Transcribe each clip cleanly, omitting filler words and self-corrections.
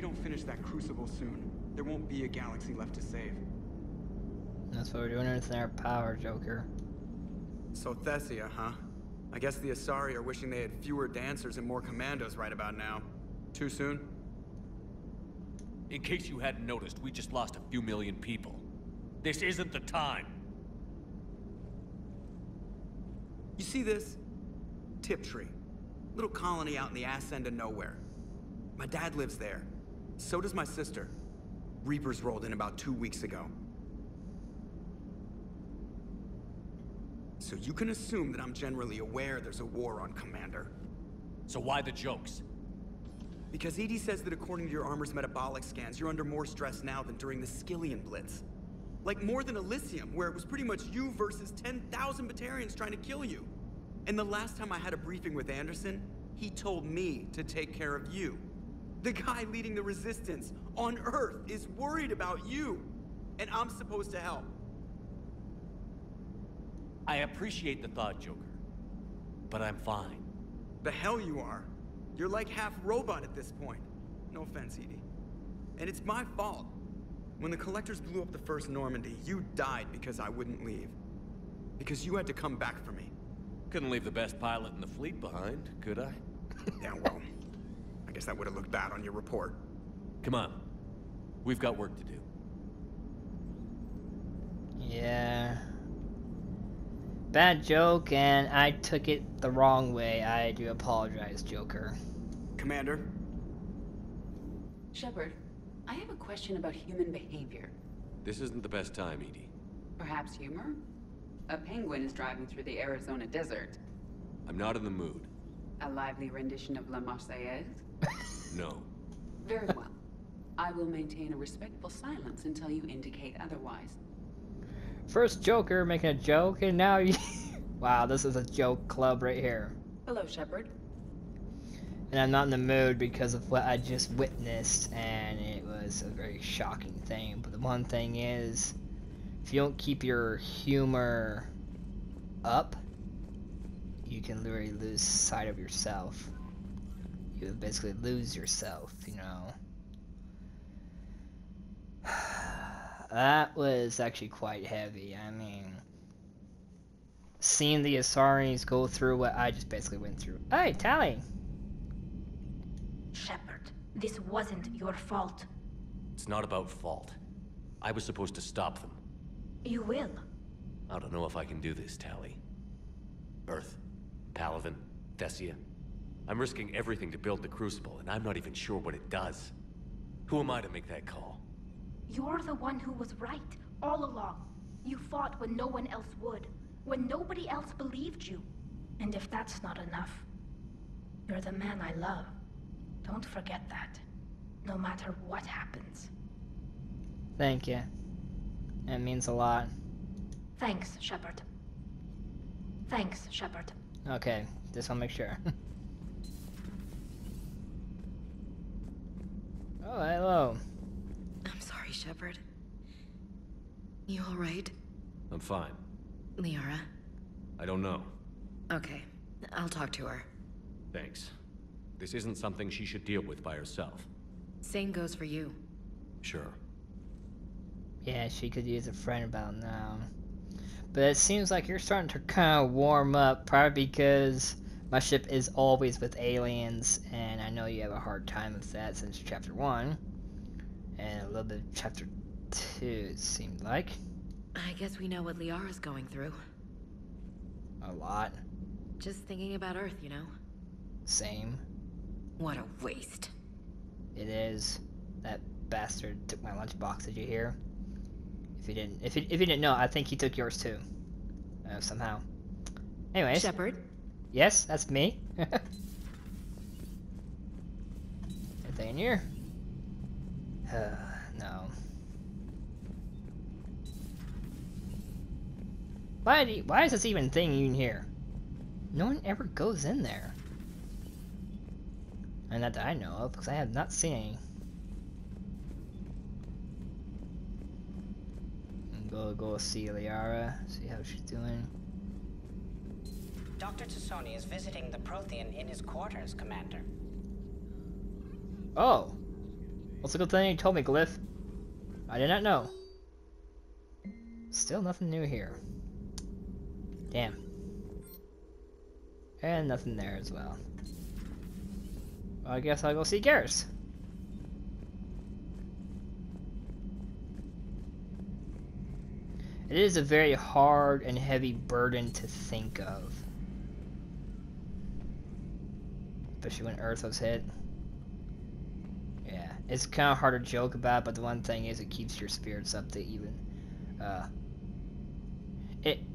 don't finish that crucible soon, there won't be a galaxy left to save. That's what we're doing with our power, Joker. So Thessia, huh? I guess the Asari are wishing they had fewer dancers and more commandos right about now. Too soon? In case you hadn't noticed, we just lost a few million people. This isn't the time. You see this? Tiptree. Little colony out in the ass end of nowhere. My dad lives there. So does my sister. Reapers rolled in about 2 weeks ago. So you can assume that I'm generally aware there's a war on, Commander. So why the jokes? Because EDI says that according to your armor's metabolic scans, you're under more stress now than during the Skillian Blitz. Like more than Elysium, where it was pretty much you versus 10,000 Batarians trying to kill you. And the last time I had a briefing with Anderson, he told me to take care of you. The guy leading the resistance on Earth is worried about you, and I'm supposed to help. I appreciate the thought, Joker, but I'm fine. The hell you are. You're like half robot at this point. No offense, EDI. And it's my fault. When the Collectors blew up the first Normandy, you died because I wouldn't leave. Because you had to come back for me. Couldn't leave the best pilot in the fleet behind, could I? Yeah, well, I guess that would have looked bad on your report. Come on. We've got work to do. Yeah. Bad joke, and I took it the wrong way. I do apologize, Joker. Commander? Shepard, I have a question about human behavior. This isn't the best time, EDI. Perhaps humor? A penguin is driving through the Arizona desert. I'm not in the mood. A lively rendition of La Marseillaise? No. Very well. I will maintain a respectful silence until you indicate otherwise. First Joker making a joke, and now you... Wow, this is a joke club right here. Hello, Shepard. And I'm not in the mood because of what I just witnessed, and it was a very shocking thing. But the one thing is, if you don't keep your humor up, you can literally lose sight of yourself. You basically lose yourself, you know. That was actually quite heavy. I mean, seeing the Asaris go through what I just basically went through. Hey, Tally! Shepard, this wasn't your fault. It's not about fault. I was supposed to stop them. You will. I don't know if I can do this, Tally. Earth, Palaven, Thessia. I'm risking everything to build the Crucible, and I'm not even sure what it does. Who am I to make that call? You're the one who was right, all along. You fought when no one else would, when nobody else believed you. And if that's not enough, you're the man I love. Don't forget that, no matter what happens. Thank you. That means a lot. Thanks, Shepard. Thanks, Shepard. Okay, just wanna make sure. Oh, hello. I'm sorry, Shepard. You alright? I'm fine. Liara? I don't know. Okay, I'll talk to her. Thanks. This isn't something she should deal with by herself. Same goes for you. Sure. Yeah, she could use a friend about now. But it seems like you're starting to kind of warm up, probably because my ship is always with aliens, and I know you have a hard time with that since Chapter 1. And a little bit of Chapter 2, it seemed like. I guess we know what Liara's going through. A lot. Just thinking about Earth, you know? Same. What a waste. It is. That bastard took my lunchbox, did you hear? If you didn't know, I think he took yours too. Somehow. Anyways. Shepard? Yes, that's me. Anything in here? No. Why is this even thing in here? No one ever goes in there. And not that I know of, because I have not seen any. Go see Liara, see how she's doing. Dr. Tassoni is visiting the Prothean in his quarters, Commander. Oh. What's a good thing you told me, Glyph? I did not know. Still nothing new here. Damn. And nothing there as well. Well, I guess I'll go see Garrus. It is a very hard and heavy burden to think of. Especially when Earth was hit. Yeah, it's kind of hard to joke about, but the one thing is it keeps your spirits up to even.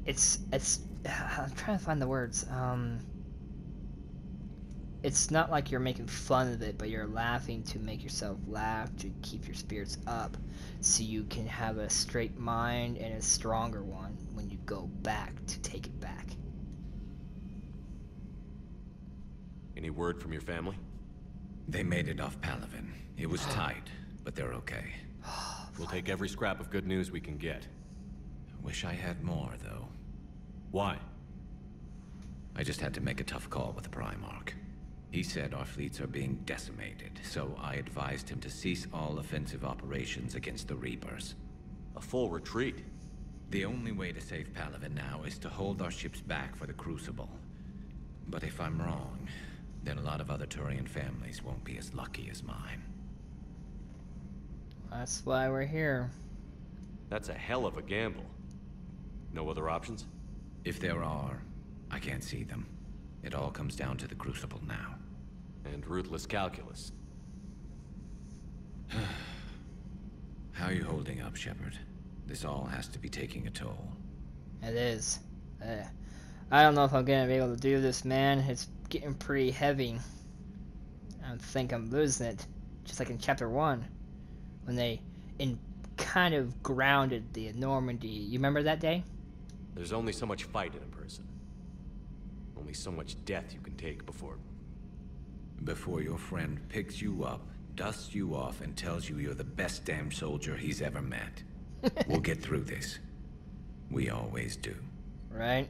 It's I'm trying to find the words. It's not like you're making fun of it, but you're laughing to make yourself laugh to keep your spirits up, so you can have a straight mind and a stronger one when you go back to take it back. Any word from your family? They made it off Palaven. It was tight, but they're okay. We'll take every scrap of good news we can get. Wish I had more, though. Why? I just had to make a tough call with the Primarch. He said our fleets are being decimated, so I advised him to cease all offensive operations against the Reapers. A full retreat? The only way to save Palaven now is to hold our ships back for the Crucible. But if I'm wrong, then a lot of other Turian families won't be as lucky as mine. That's why we're here. That's a hell of a gamble. No other options? If there are, I can't see them. It all comes down to the Crucible now. And ruthless calculus. How are you holding up, Shepard? This all has to be taking a toll. It is. I don't know if I'm gonna be able to do this, man. It's getting pretty heavy. I think I'm losing it. Just like in Chapter 1. When they kind of grounded the Normandy. You remember that day? There's only so much fight in a person. Only so much death you can take before your friend picks you up, dusts you off, and tells you you're the best damn soldier he's ever met. We'll get through this. We always do. Right?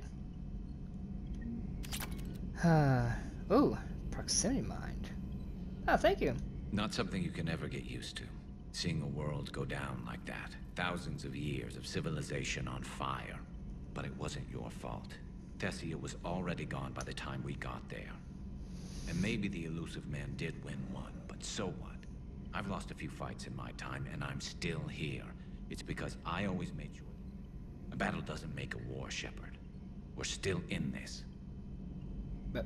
Ooh, proximity mind. Oh, thank you. Not something you can ever get used to. Seeing a world go down like that. Thousands of years of civilization on fire. But it wasn't your fault. Thessia was already gone by the time we got there. And maybe the elusive man did win one, but so what? I've lost a few fights in my time, and I'm still here. It's because I always made sure. A battle doesn't make a war, Shepard. We're still in this. But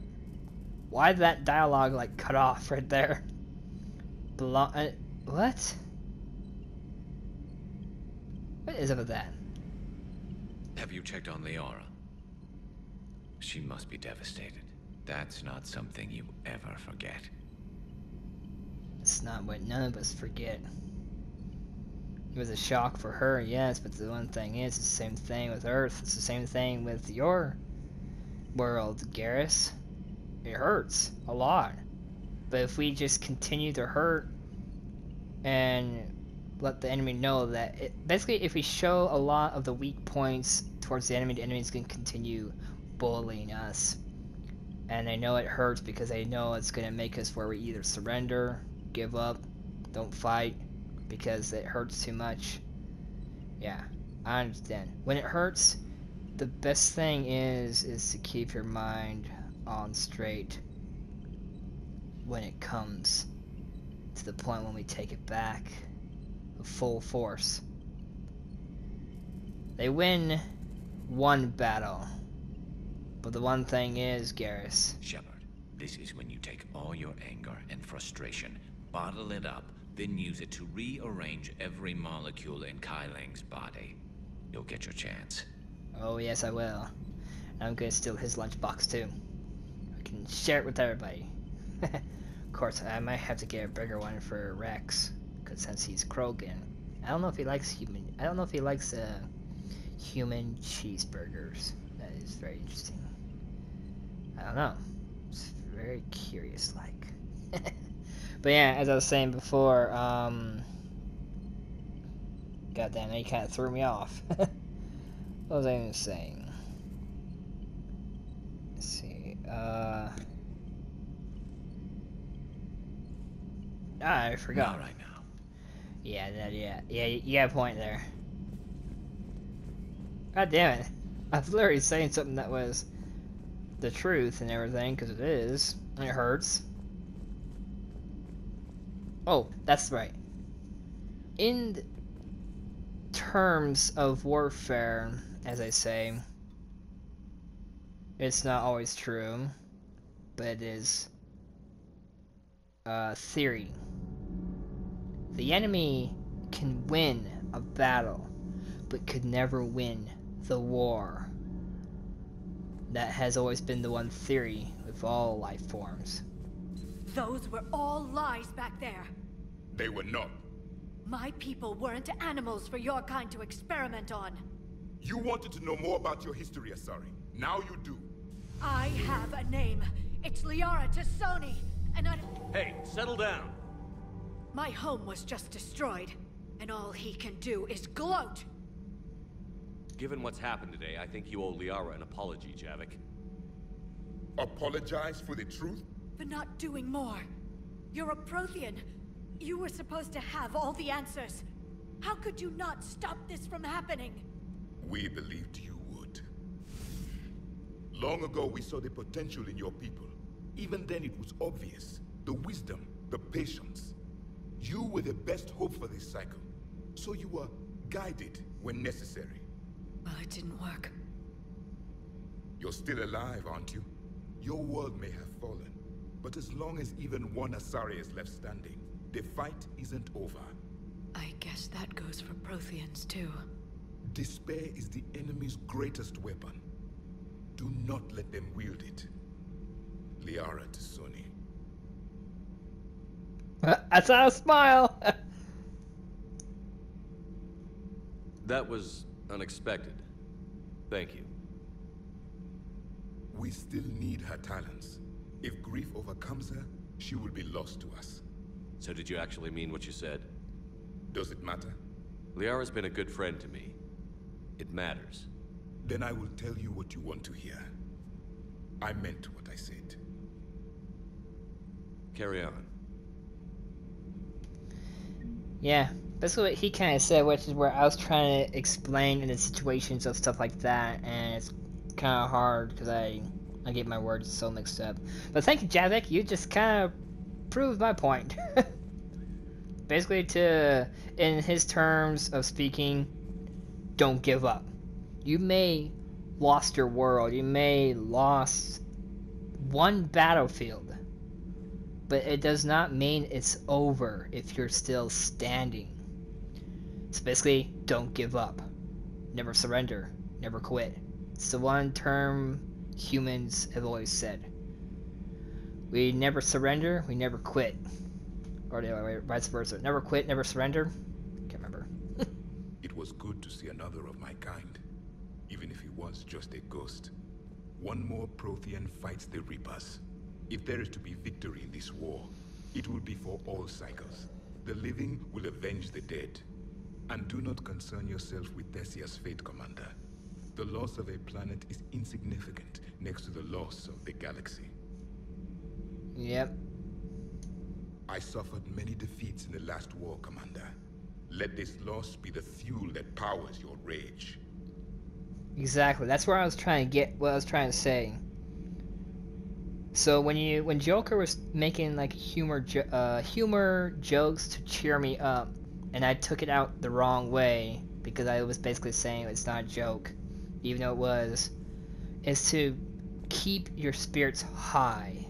why did that dialogue like cut off right there? What? What is up with that? Have you checked on Liara? She must be devastated. That's not something you ever forget. It's not what none of us forget. It was a shock for her, yes, but the one thing is, it's the same thing with Earth. It's the same thing with your world, Garrus. It hurts a lot. But if we just continue to hurt and let the enemy know that basically if we show a lot of the weak points towards the enemy's going to continue bullying us. And I know it hurts because I know it's going to make us where we either surrender, give up, don't fight, because it hurts too much. Yeah, I understand. When it hurts, the best thing is to keep your mind on straight when it comes to the point when we take it back with full force. They win one battle. But the one thing is, Garrus. Shepard, this is when you take all your anger and frustration, bottle it up, then use it to rearrange every molecule in Kai Lang's body. You'll get your chance. Oh yes, I will. I'm gonna steal his lunchbox too. I can share it with everybody. Of course, I might have to get a bigger one for Rex, because since he's Krogan, I don't know if he likes human. I don't know if he likes human cheeseburgers. That is very interesting. I don't know. It's very curious, like. But yeah, as I was saying before, goddamn, he kind of threw me off. What was I even saying? Let's see. I forgot. Not right now. Yeah, you got a point there. God damn it. I was literally saying something that was the truth and everything, because it is. And it hurts. Oh, that's right. In terms of warfare, as I say, it's not always true, but it is theory. The enemy can win a battle, but could never win the war. That has always been the one theory with all life forms. Those were all lies back there. They were not. My people weren't animals for your kind to experiment on. You wanted to know more about your history, Asari. Now you do. I have a name. It's Liara Tassoni, and I... Hey, settle down. My home was just destroyed, and all he can do is gloat. Given what's happened today, I think you owe Liara an apology, Javik. Apologize for the truth? For not doing more. You're a Prothean. You were supposed to have all the answers. How could you not stop this from happening? We believed you would. Long ago, we saw the potential in your people. Even then, it was obvious. The wisdom, the patience. You were the best hope for this cycle. So you were guided when necessary. Well, it didn't work. You're still alive, aren't you? Your world may have fallen, but as long as even one Asari is left standing, the fight isn't over. I guess that goes for Protheans, too. Despair is the enemy's greatest weapon. Do not let them wield it. Liara Tassoni. I saw a smile! That was unexpected. Thank you. We still need her talents. If grief overcomes her, she will be lost to us. So did you actually mean what you said? Does it matter? Liara's been a good friend to me. It matters. Then I will tell you what you want to hear. I meant what I said. Carry on. Yeah, that's what he kind of said, which is where I was trying to explain in the situations of stuff like that, and it's kind of hard because I get my words so mixed up. But thank you, Javik. You just kind of proved my point. Basically, in his terms of speaking, don't give up. You may lost your world. You may lost one battlefield. But it does not mean it's over if you're still standing. So basically, don't give up. Never surrender. Never quit. It's the one term humans have always said. We never surrender, we never quit. Or the other way, vice versa. Never quit, never surrender. Can't remember. It was good to see another of my kind. Even if he was just a ghost. One more Prothean fights the Reapers. If there is to be victory in this war, it will be for all cycles. The living will avenge the dead. And do not concern yourself with Thessia's fate, Commander. The loss of a planet is insignificant next to the loss of the galaxy. Yep. I suffered many defeats in the last war, Commander. Let this loss be the fuel that powers your rage. Exactly. That's where I was trying to get what I was trying to say. So when Joker was making like humor jokes to cheer me up, and I took it out the wrong way because I was basically saying it's not a joke, even though it was, is to keep your spirits high,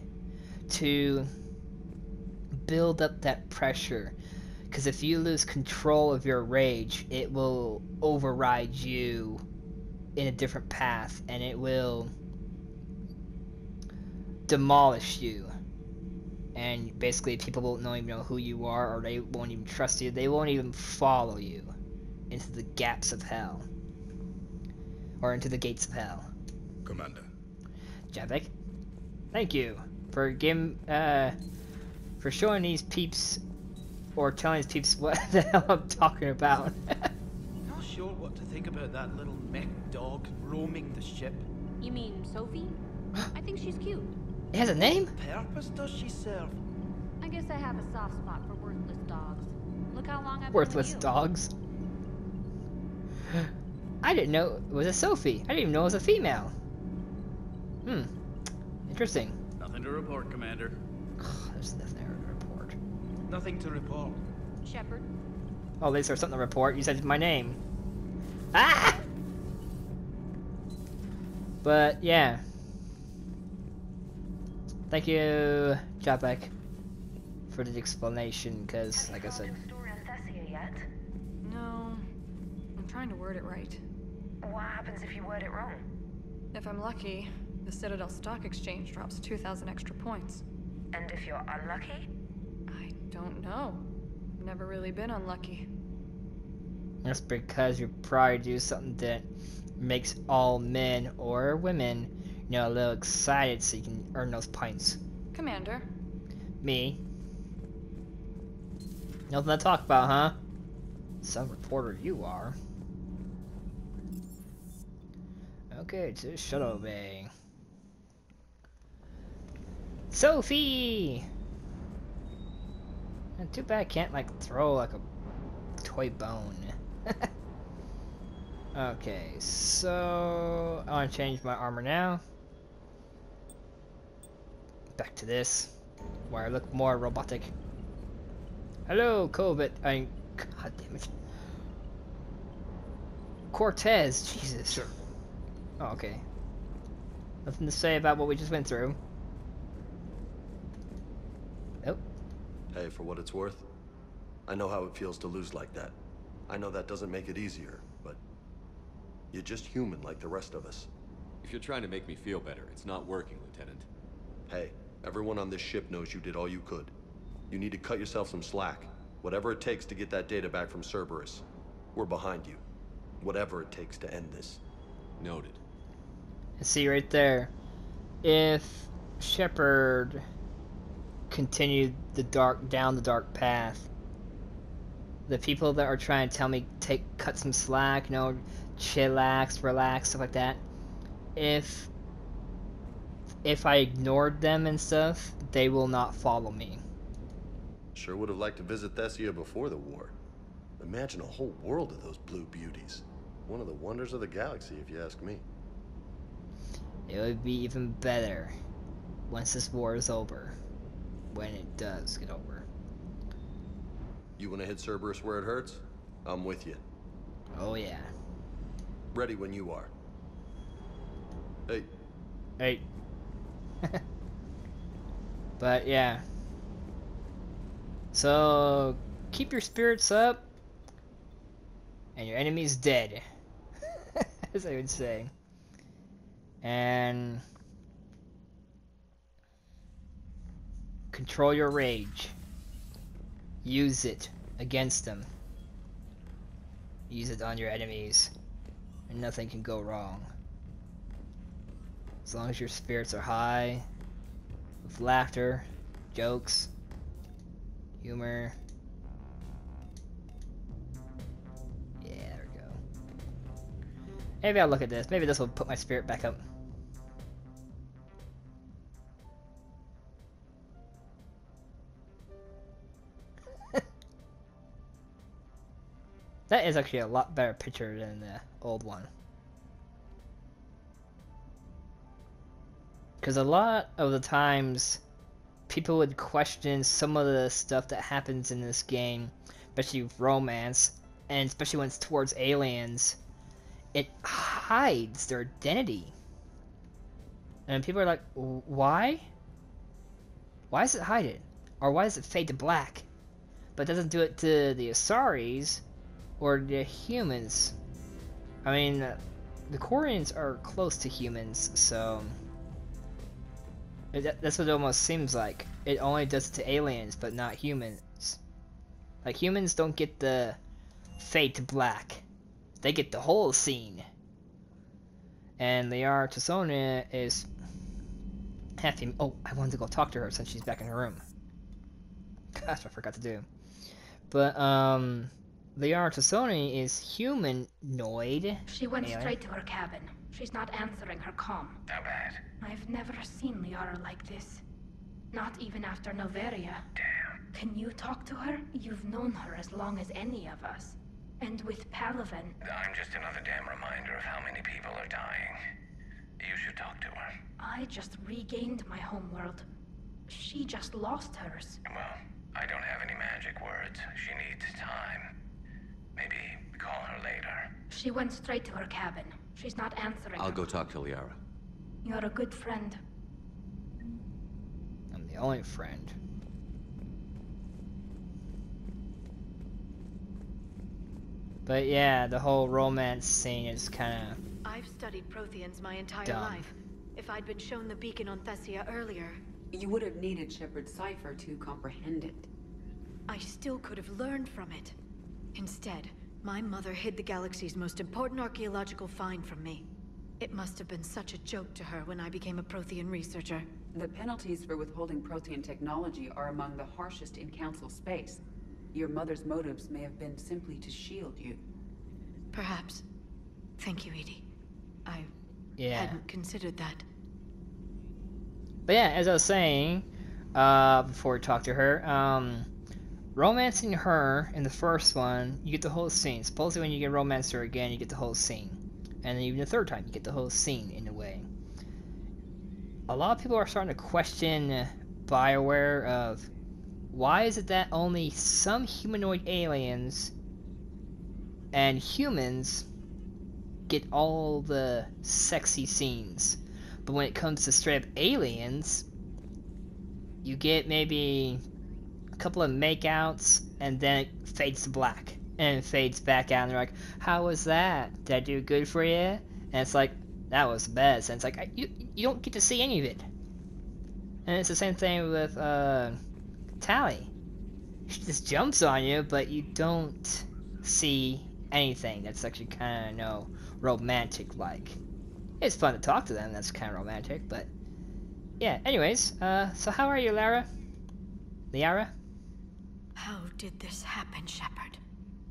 to build up that pressure, because if you lose control of your rage, it will override you in a different path, and it will demolish you, and basically people won't even know who you are, or they won't even trust you. They won't even follow you into the gaps of hell, or into the gates of hell. Commander. Javik, thank you for for showing these peeps, or telling these peeps what the hell I'm talking about. Not sure what to think about that little mech dog roaming the ship. You mean Sophie? I think she's cute. It has a name? What purpose does she serve? I guess I have a soft spot for worthless dogs. Look how long long I've been with Worthless you. dogs. I didn't know it was a Sophie. I didn't even know it was a female. Interesting. Nothing to report, Commander. There's nothing to report. Nothing to report. Shepard. Oh, at least there's something to report. You said my name. Ah! But, yeah. Thank you, Jabek, for the explanation, because, like I said... No. I'm trying to word it right. What happens if you word it wrong? If I'm lucky, the Citadel Stock Exchange drops 2,000 extra points. And if you're unlucky? I don't know. Never really been unlucky. That's because you probably do something that makes all men or women, you know, a little excited so you can earn those points. Commander. Me. Nothing to talk about, huh? Some reporter you are. Okay, to Shuttle Bay. Sophie! Too bad I can't, like, throw, like, a toy bone. Okay, so... I want to change my armor now. Back to this, where I look more robotic. Hello, God damn it. Cortez, Jesus. Sure. Oh, okay. Nothing to say about what we just went through. Nope. Hey, for what it's worth, I know how it feels to lose like that. I know that doesn't make it easier, but you're just human like the rest of us. If you're trying to make me feel better, it's not working, Lieutenant. Hey, everyone on this ship knows you did all you could. You need to cut yourself some slack. Whatever it takes to get that data back from Cerberus. We're behind you. Whatever it takes to end this. Noted. See right there. If Shepard continued down the dark path, the people that are trying to tell me cut some slack, you know, chillax, relax, stuff like that. If I ignored them and stuff, they will not follow me. Sure would have liked to visit Thessia before the war. Imagine a whole world of those blue beauties. One of the wonders of the galaxy, if you ask me. It would be even better once this war is over. When it does get over. You want to hit Cerberus where it hurts? I'm with you. Oh yeah. Ready when you are. Hey. Hey. But yeah. So keep your spirits up, and your enemy's dead. As I would say. And control your rage. Use it against them. Use it on your enemies, and nothing can go wrong. As long as your spirits are high, with laughter, jokes, humor. Yeah, there we go. Maybe I'll look at this. Maybe this will put my spirit back up. That is actually a lot better picture than the old one. Because a lot of the times, people would question some of the stuff that happens in this game, especially with romance, and especially when it's towards aliens. It hides their identity. And people are like, why? Why does it hide it? Or why does it fade to black? But it doesn't do it to the Asaris or the humans. I mean, the Quarians are close to humans, so that's what it almost seems like. It only does it to aliens, but not humans. Like, humans don't get the fade to black. They get the whole scene. And Liara Tassone is happy. Oh, I wanted to go talk to her since she's back in her room. Gosh, I forgot to do. But, Liara Tassone is humanoid. She went alien. straight to her cabin. She's not answering her comm. How bad? I've never seen Liara like this. Not even after Noveria. Damn. Can you talk to her? You've known her as long as any of us. And with Palaven... I'm just another damn reminder of how many people are dying. You should talk to her. I just regained my homeworld. She just lost hers. Well, I don't have any magic words. She needs time. Maybe call her later. She went straight to her cabin. She's not answering. I'll go talk to Liara. You're a good friend. I'm the only friend. But yeah, the whole romance scene is kind of... I've studied Protheans my entire dumb. life. If I'd been shown the beacon on Thessia earlier... You would have needed Shepard's cipher to comprehend it. I still could have learned from it. Instead, my mother hid the galaxy's most important archaeological find from me. It must have been such a joke to her when I became a Prothean researcher. The penalties for withholding Prothean technology are among the harshest in Council space. Your mother's motives may have been simply to shield you. Perhaps. Thank you, Edie. I hadn't considered that. But yeah, as I was saying, before we talk to her, romancing her in the first one, you get the whole scene. Supposedly when you get romanced her again, you get the whole scene. And then even the third time, you get the whole scene in a way. A lot of people are starting to question BioWare of why is it that only some humanoid aliens and humans get all the sexy scenes, but when it comes to straight up aliens, you get maybe a couple of makeouts and then it fades to black and it fades back out and they're like, how was that? Did I do good for you? And it's like, that was the best. And it's like, you don't get to see any of it. And it's the same thing with Tali. She just jumps on you, but you don't see anything that's actually kind of, romantic like. It's fun to talk to them, that's kind of romantic, but yeah, anyways, so how are you, Liara? How did this happen, Shepard?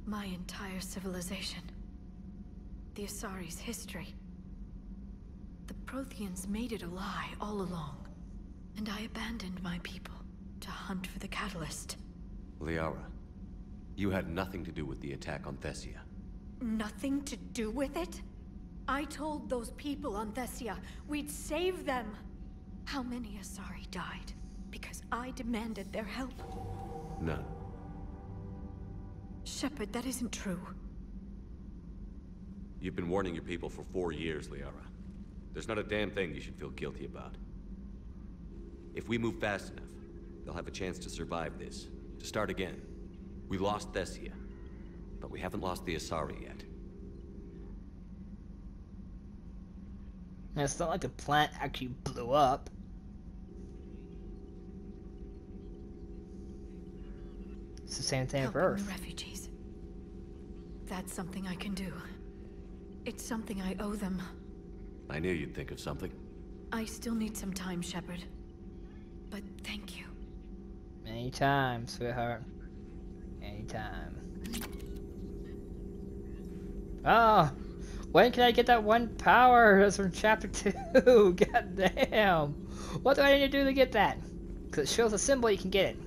My entire civilization. The Asari's history. The Protheans made it a lie all along, and I abandoned my people to hunt for the catalyst. Liara, you had nothing to do with the attack on Thessia. Nothing to do with it? I told those people on Thessia we'd save them. How many Asari died because I demanded their help? None. Shepard, that isn't true. You've been warning your people for 4 years, Liara. There's not a damn thing you should feel guilty about. If we move fast enough, they'll have a chance to survive this, to start again. We lost Thessia, but we haven't lost the Asari yet. And it's not like the plant actually blew up. It's the same thing with Earth. The refugees. That's something I can do. It's something I owe them. I knew you'd think of something. I still need some time, Shepard. But thank you. Anytime, sweetheart. Anytime. Oh! When can I get that one power? That's from chapter 2. God damn. What do I need to do to get that? Because it shows a symbol you can get it.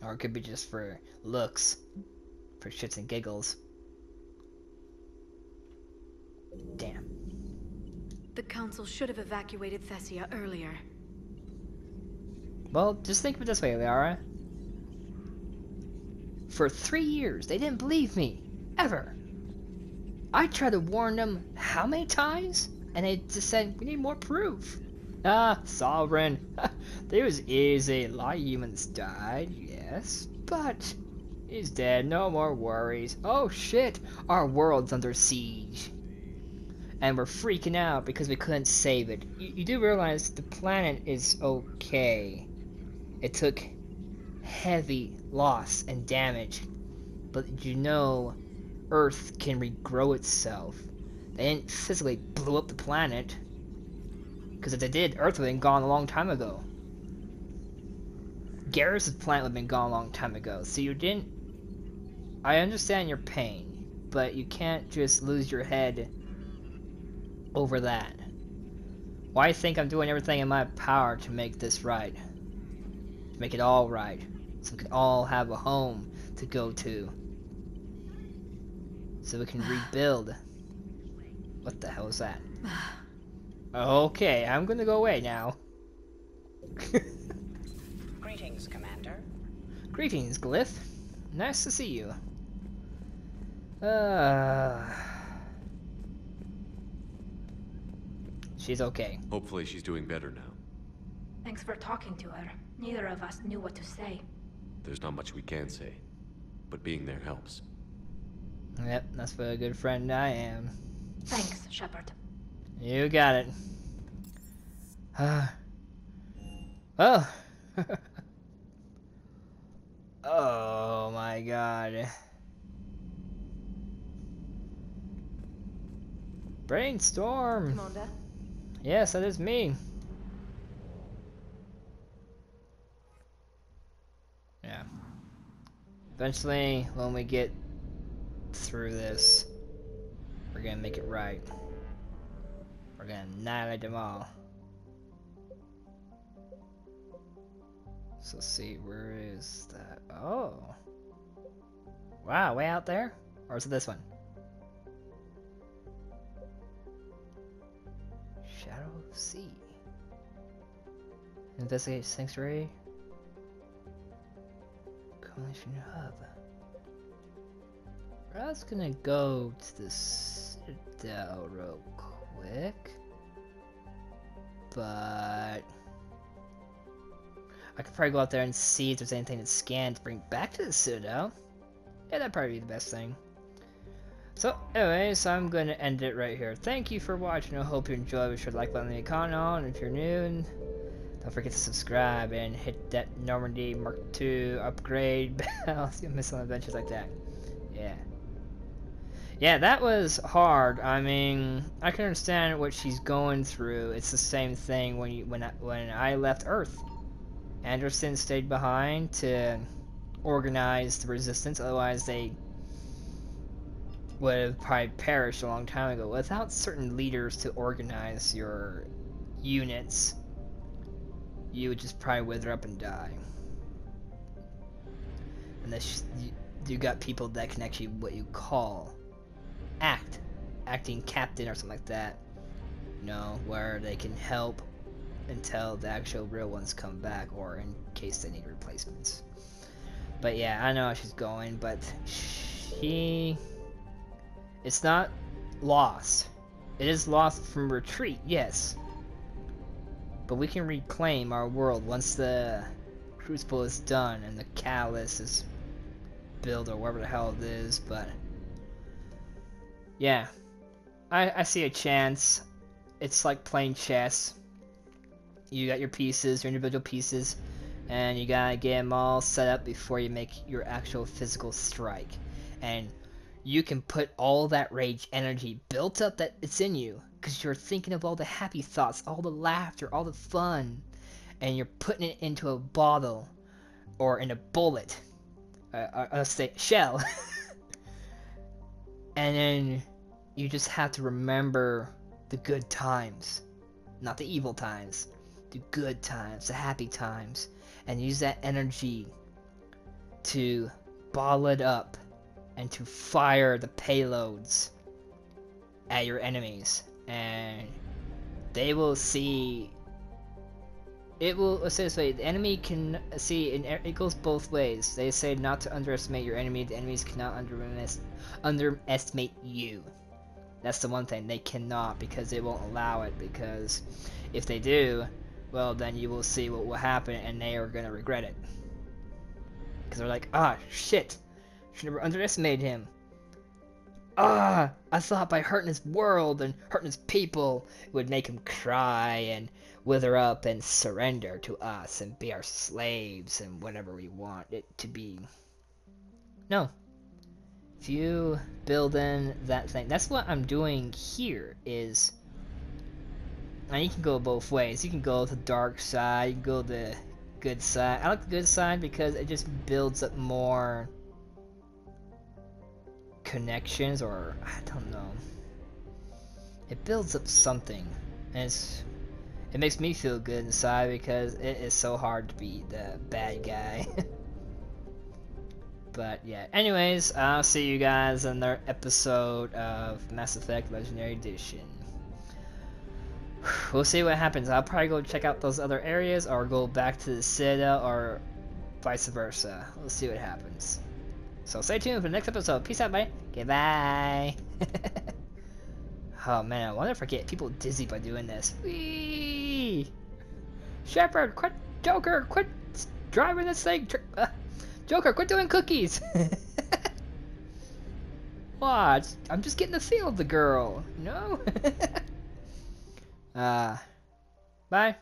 Or it could be just for looks. For shits and giggles. Damn. The Council should have evacuated Thessia earlier. Well, just think of it this way, Liara. For 3 years, they didn't believe me. Ever. I tried to warn them how many times? And they just said, we need more proof. Ah, Sovereign. It was easy. A lot of humans died, yes. But he's dead. No more worries. Oh shit, our world's under siege. And we're freaking out because we couldn't save it. You do realize the planet is okay. It took heavy loss and damage. But did you know Earth can regrow itself? They didn't physically blow up the planet. Because if they did, Earth would have been gone a long time ago. Garrus' planet would have been gone a long time ago. So you didn't... I understand your pain, but you can't just lose your head over that. Why think I'm doing everything in my power to make this right? To make it all right. So we can all have a home to go to. So we can rebuild. What the hell is that? Okay, I'm gonna go away now. Greetings, Commander. Greetings, Glyph. Nice to see you. She's okay. Hopefully she's doing better now. Thanks for talking to her. Neither of us knew what to say. There's not much we can say, but being there helps. Yep, that's what a good friend I am. Thanks, Shepard. You got it. Oh. Oh my god. Brainstorm. Commander. Yes, that is me. Yeah. Eventually, when we get through this, we're gonna make it right. We're gonna annihilate them all. So let's see, where is that? Oh. Wow, way out there? Or is it this one? Shadow of Sea. Investigate Sanctuary. Coalition Hub. I was gonna go to the Citadel real quick. But I could probably go out there and see if there's anything to scan to bring back to the Citadel. Yeah, that'd probably be the best thing. So, anyways, I'm going to end it right here. Thank you for watching. I hope you enjoyed. Be sure to like button the icon on. And if you're new, and don't forget to subscribe and hit that Normandy Mark II upgrade bell. You'll miss some adventures like that. Yeah. Yeah, that was hard. I mean, I can understand what she's going through. It's the same thing when I left Earth. Anderson stayed behind to organize the resistance, otherwise they would have probably perished a long time ago. Without certain leaders to organize your units, you would just probably wither up and die. Unless you got people that can actually, what you call, acting captain or something like that, you know, where they can help until the actual real ones come back, or in case they need replacements. But yeah, I know how she's going, but it's not lost. It is lost from retreat, yes, but we can reclaim our world once the crucible is done and the catalyst is built, or whatever the hell it is. But yeah, I see a chance. It's like playing chess. You got your pieces, your individual pieces, and you gotta get them all set up before you make your actual physical strike. And you can put all that rage energy built up that it's in you, because you're thinking of all the happy thoughts, all the laughter, all the fun, and you're putting it into a bottle or in a bullet, let's say shell. And then you just have to remember the good times, not the evil times. The good times, the happy times, and use that energy to bottle it up and to fire the payloads at your enemies, and they will see. It will, let's say this way, the enemy can see, and it goes both ways. They say not to underestimate your enemy. The enemies cannot underestimate you. That's the one thing they cannot, because they won't allow it, because if they do, well, then you will see what will happen, and they are going to regret it. Because they're like, ah, shit, should never underestimate him. Ah, I thought by hurting his world and hurting his people, it would make him cry and wither up and surrender to us and be our slaves and whatever we want it to be. No. If you build in that thing, that's what I'm doing here, is... Now you can go both ways. You can go to the dark side, you can go the good side. I like the good side because it just builds up more connections, or I don't know. It builds up something, and it's It makes me feel good inside because it is so hard to be the bad guy. But yeah, anyways, I'll see you guys in another episode of Mass Effect Legendary Edition. We'll see what happens. I'll probably go check out those other areas or go back to the Citadel or vice versa. We'll see what happens. So stay tuned for the next episode. Peace out, buddy. Goodbye. Oh man, I wonder if I get people dizzy by doing this. Whee! Shepard, quit! Joker, quit driving this thing! Joker, quit doing cookies! Watch, I'm just getting the feel of the girl, you know? Bye.